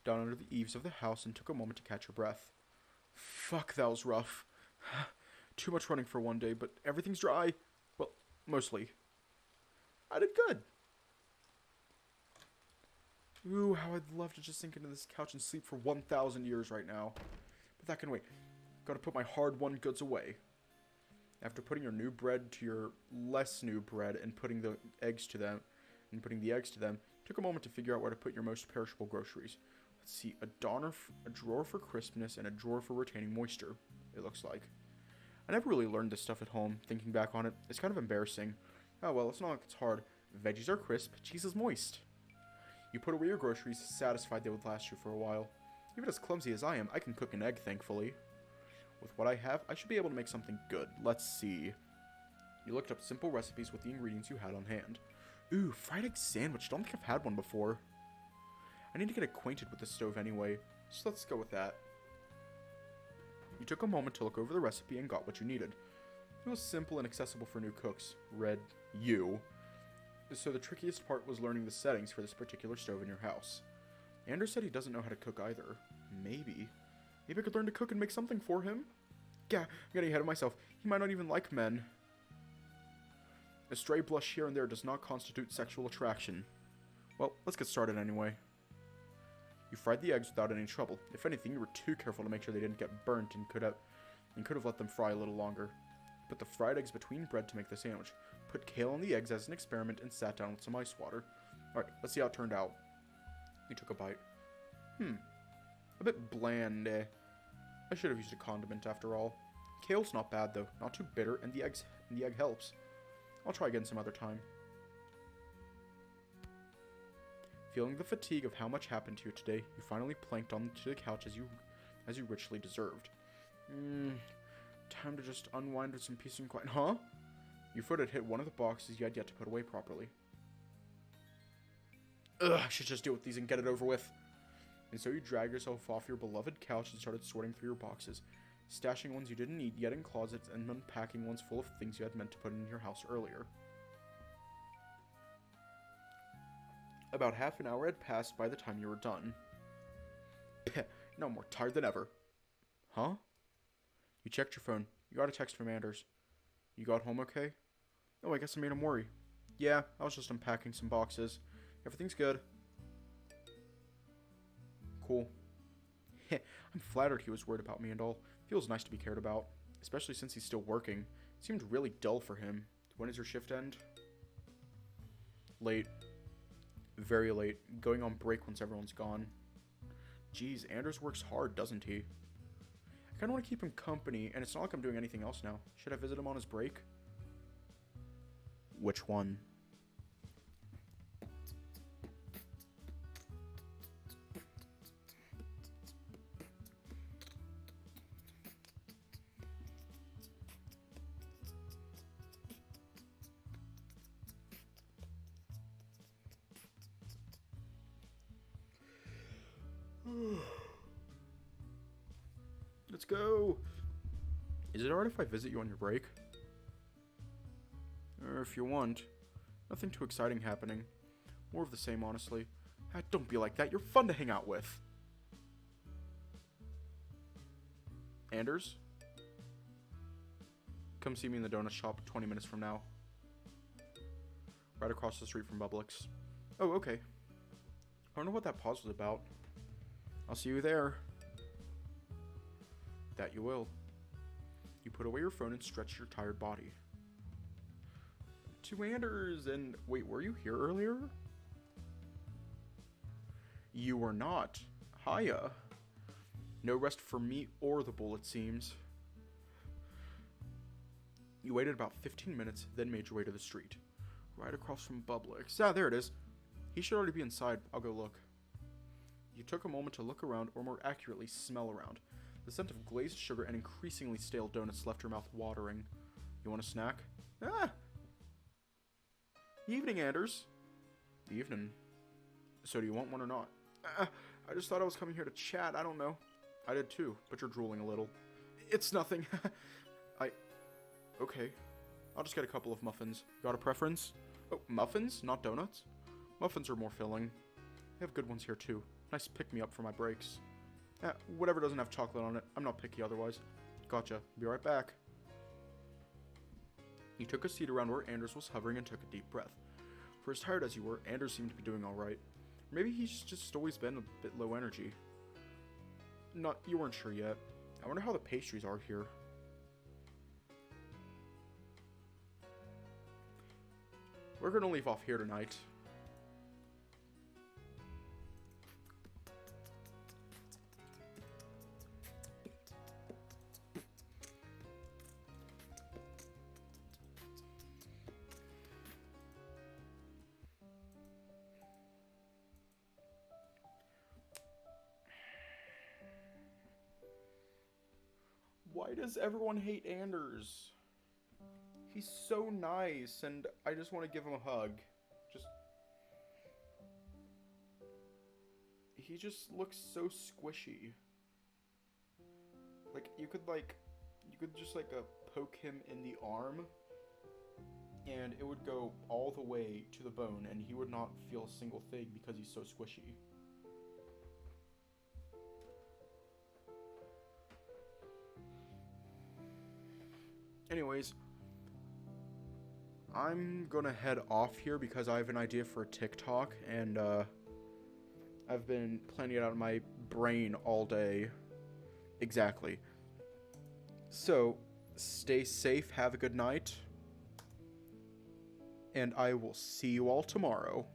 under the eaves of the house and took a moment to catch your breath. Fuck, that was rough. Too much running for one day, but everything's dry. Well, mostly. I did good. Ooh, how I'd love to just sink into this couch and sleep for 1,000 years right now. But that can wait. Gotta put my hard-won goods away. After putting your new bread to your less new bread and putting the eggs to them, took a moment to figure out where to put your most perishable groceries. Let's see, a drawer for crispness and a drawer for retaining moisture, it looks like. I never really learned this stuff at home. Thinking back on it, it's kind of embarrassing. Oh well, it's not like it's hard. Veggies are crisp, cheese is moist. You put away your groceries, satisfied they would last you for a while. Even as clumsy as I am, I can cook an egg, thankfully. With what I have, I should be able to make something good. Let's see. You looked up simple recipes with the ingredients you had on hand. Ooh, fried egg sandwich. Don't think I've had one before. I need to get acquainted with the stove anyway, so let's go with that. You took a moment to look over the recipe and got what you needed. It was simple and accessible for new cooks. Read you. So the trickiest part was learning the settings for this particular stove in your house. Anders said he doesn't know how to cook either. Maybe I could learn to cook and make something for him? Gah, I'm getting ahead of myself. He might not even like men. A stray blush here and there does not constitute sexual attraction. Well, let's get started anyway. You fried the eggs without any trouble. If anything, you were too careful to make sure they didn't get burnt and could have let them fry a little longer. Put the fried eggs between bread to make the sandwich. Put kale on the eggs as an experiment and sat down with some ice water. Alright, let's see how it turned out. You took a bite. A bit bland, eh? I should have used a condiment after all. Kale's not bad though, not too bitter, and the egg helps. I'll try again some other time. Feeling the fatigue of how much happened to you today, you finally planked onto the couch as you richly deserved. Time to just unwind with some peace and quiet. Huh? Your foot had hit one of the boxes you had yet to put away properly. Ugh, I should just deal with these and get it over with. And so you dragged yourself off your beloved couch and started sorting through your boxes, stashing ones you didn't need yet in closets and unpacking ones full of things you had meant to put in your house earlier. About half an hour had passed by the time you were done. Peh, now I'm more tired than ever. Huh? You checked your phone. You got a text from Anders. You got home okay? Oh, I guess I made him worry. Yeah, I was just unpacking some boxes. Everything's good. Cool. I'm flattered he was worried about me and all. Feels nice to be cared about, especially since he's still working. It seemed really dull for him. When does your shift end? Late. Very late. Going on break once everyone's gone. Geez, Anders works hard, doesn't he? I kinda want to keep him company, and it's not like I'm doing anything else now. Should I visit him on his break? Which one? Let's go. Is it alright if I visit you on your break? Or if you want. Nothing too exciting happening. More of the same, honestly. Ah, don't be like that. You're fun to hang out with. Anders? Come see me in the donut shop 20 minutes from now. Right across the street from Publix. Oh, okay. I don't know what that pause was about. I'll see you there. That you will. You put away your phone and stretch your tired body. To Anders, and wait, were you here earlier? You were not. Hiya. No rest for me or the bull, it seems. You waited about 15 minutes, then made your way to the street. Right across from Publix. Ah, there it is. He should already be inside. I'll go look. You took a moment to look around, or more accurately, smell around. The scent of glazed sugar and increasingly stale donuts left your mouth watering. You want a snack? Ah! Evening, Anders. Evening. So do you want one or not? I just thought I was coming here to chat. I don't know. I did too, but you're drooling a little. It's nothing. Okay. I'll just get a couple of muffins. Got a preference? Oh, muffins? Not donuts? Muffins are more filling. They have good ones here too. Nice pick-me-up for my breaks. Whatever doesn't have chocolate on it. I'm not picky otherwise. Gotcha. Be right back. You took a seat around where Anders was hovering and took a deep breath. For as tired as you were, Anders seemed to be doing alright. Maybe he's just always been a bit low energy. You weren't sure yet. I wonder how the pastries are here. we're gonna leave off here tonight. Why does everyone hate Anders? He's so nice, and I just want to give him a hug. He just looks so squishy. Like, you could just poke him in the arm, and it would go all the way to the bone, and he would not feel a single thing because he's so squishy. Anyways, I'm gonna head off here because I have an idea for a TikTok, and I've been planning it out in my brain all day. Exactly. So, stay safe, have a good night, and I will see you all tomorrow.